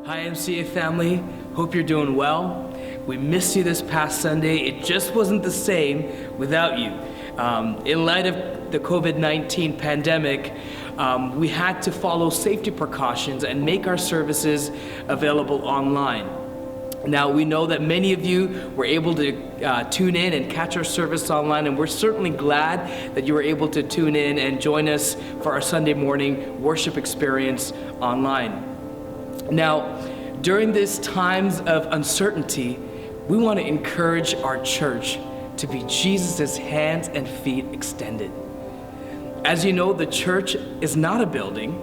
Hi MCA family, hope you're doing well. We missed you this past Sunday. It just wasn't the same without you. In light of the COVID-19 pandemic, we had to follow safety precautions and make our services available online. Now, we know that many of you were able to tune in and catch our service online, and we're certainly glad that you were able to tune in and join us for our Sunday morning worship experience online. Now, during these times of uncertainty, we want to encourage our church to be Jesus' hands and feet extended. As you know, the church is not a building,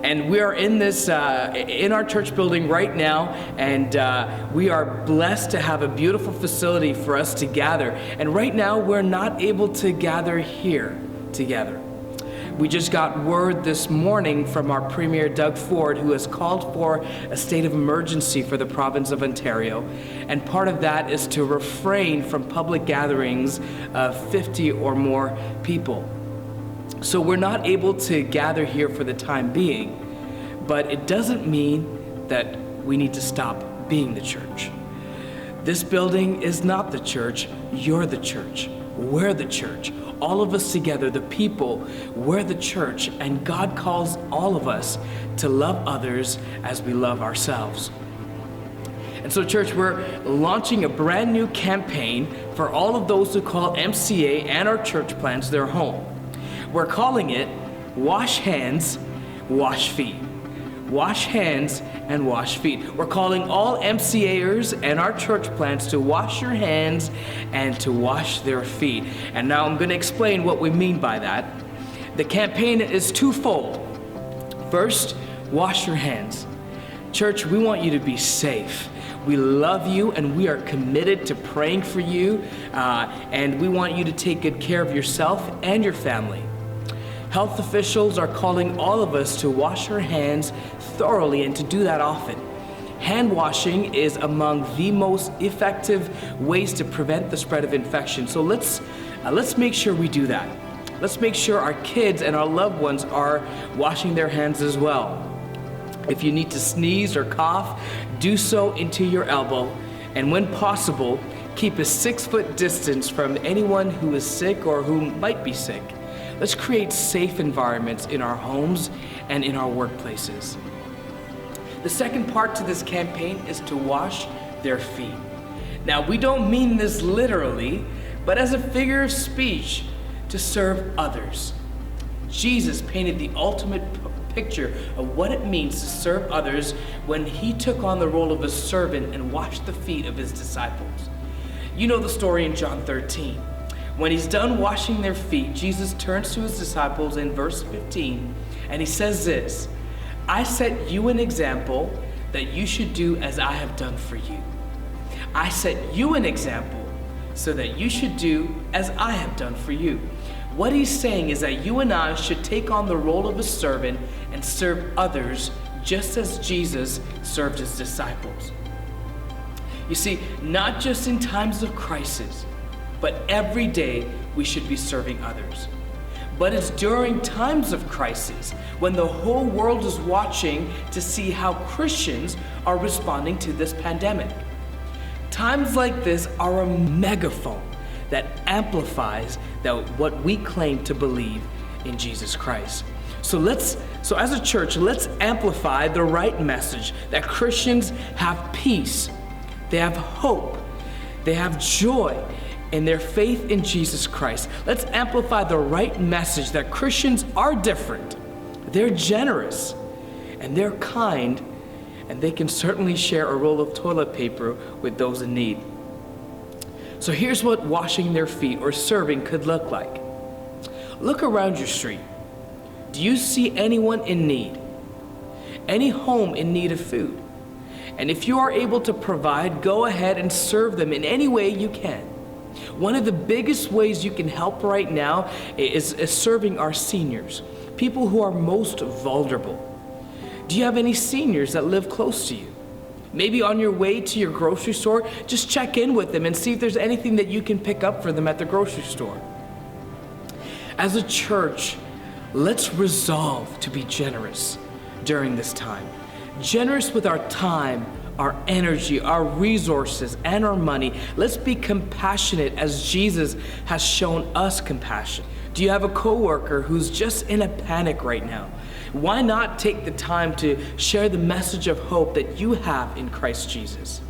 and we are in our church building right now, and we are blessed to have a beautiful facility for us to gather. And right now, we're not able to gather here together. We just got word this morning from our Premier, Doug Ford, who has called for a state of emergency for the province of Ontario. And part of that is to refrain from public gatherings of 50 or more people. So we're not able to gather here for the time being, but it doesn't mean that we need to stop being the church. This building is not the church, you're the church. We're the church. All of us together, the people, we're the church, and God calls all of us to love others as we love ourselves. And so, church, we're launching a brand new campaign for all of those who call MCA and our church plants their home. We're calling it Wash Hands, Wash Feet. Wash hands and wash feet. We're calling all MCAers and our church plants to wash your hands and to wash their feet. And now I'm going to explain what we mean by that. The campaign is twofold. First, wash your hands. Church, we want you to be safe. We love you, and we are committed to praying for you, and we want you to take good care of yourself and your family. Health officials are calling all of us to wash our hands thoroughly and to do that often. Hand washing is among the most effective ways to prevent the spread of infection. So let's make sure we do that. Let's make sure our kids and our loved ones are washing their hands as well. If you need to sneeze or cough, do so into your elbow, and when possible, keep a 6-foot distance from anyone who is sick or who might be sick. Let's create safe environments in our homes and in our workplaces. The second part to this campaign is to wash their feet. Now, we don't mean this literally, but as a figure of speech to serve others. Jesus painted the ultimate picture of what it means to serve others when he took on the role of a servant and washed the feet of his disciples. You know the story in John 13. When he's done washing their feet, Jesus turns to his disciples in verse 15, and he says this, "I set you an example that you should do as I have done for you. I set you an example so that you should do as I have done for you." What he's saying is that you and I should take on the role of a servant and serve others just as Jesus served his disciples. You see, not just in times of crisis, but every day we should be serving others. But it's during times of crisis when the whole world is watching to see how Christians are responding to this pandemic. Times like this are a megaphone that amplifies what we claim to believe in Jesus Christ. So as a church, let's amplify the right message that Christians have peace, they have hope, they have joy in their faith in Jesus Christ. Let's amplify the right message that Christians are different, they're generous, and they're kind, and they can certainly share a roll of toilet paper with those in need. So here's what washing their feet or serving could look like. Look around your street. Do you see anyone in need? Any home in need of food? And if you are able to provide, go ahead and serve them in any way you can. One of the biggest ways you can help right now is serving our seniors, people who are most vulnerable. Do you have any seniors that live close to you? Maybe on your way to your grocery store, just check in with them and see if there's anything that you can pick up for them at the grocery store. As a church, let's resolve to be generous during this time. generous with our time, our energy, our resources, and our money. Let's be compassionate as Jesus has shown us compassion. Do you have a coworker who's just in a panic right now? Why not take the time to share the message of hope that you have in Christ Jesus?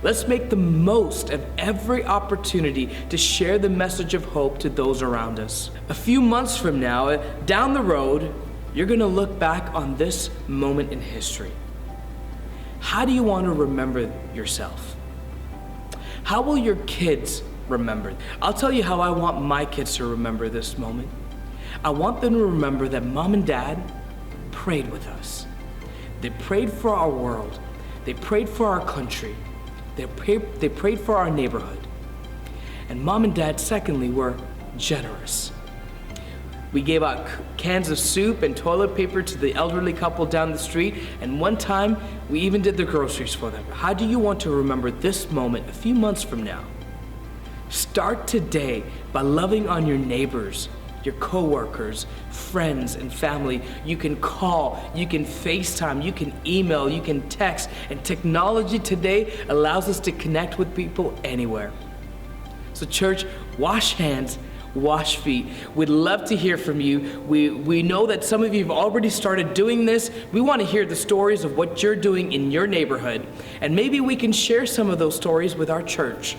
Let's make the most of every opportunity to share the message of hope to those around us. A few months from now, down the road, you're going to look back on this moment in history. How do you want to remember yourself? How will your kids remember? I'll tell you how I want my kids to remember this moment. I want them to remember that mom and dad prayed with us. They prayed for our world. They prayed for our country. They prayed for our neighborhood. And mom and dad, secondly, were generous. We gave out cans of soup and toilet paper to the elderly couple down the street, and one time we even did the groceries for them. How do you want to remember this moment a few months from now? Start today by loving on your neighbors, your coworkers, friends, and family. You can call, you can FaceTime, you can email, you can text, and technology today allows us to connect with people anywhere. So church, wash hands, wash feet. We'd love to hear from you. We know that some of you have already started doing this. We want to hear the stories of what you're doing in your neighborhood, and maybe we can share some of those stories with our church.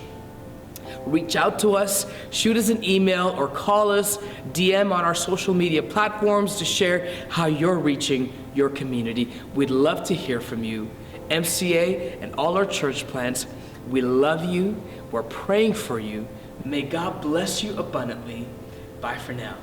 Reach out to us, shoot us an email, or call us, DM on our social media platforms to share how you're reaching your community. We'd love to hear from you. MCA and all our church plants, we love you. We're praying for you. May God bless you abundantly. Bye for now.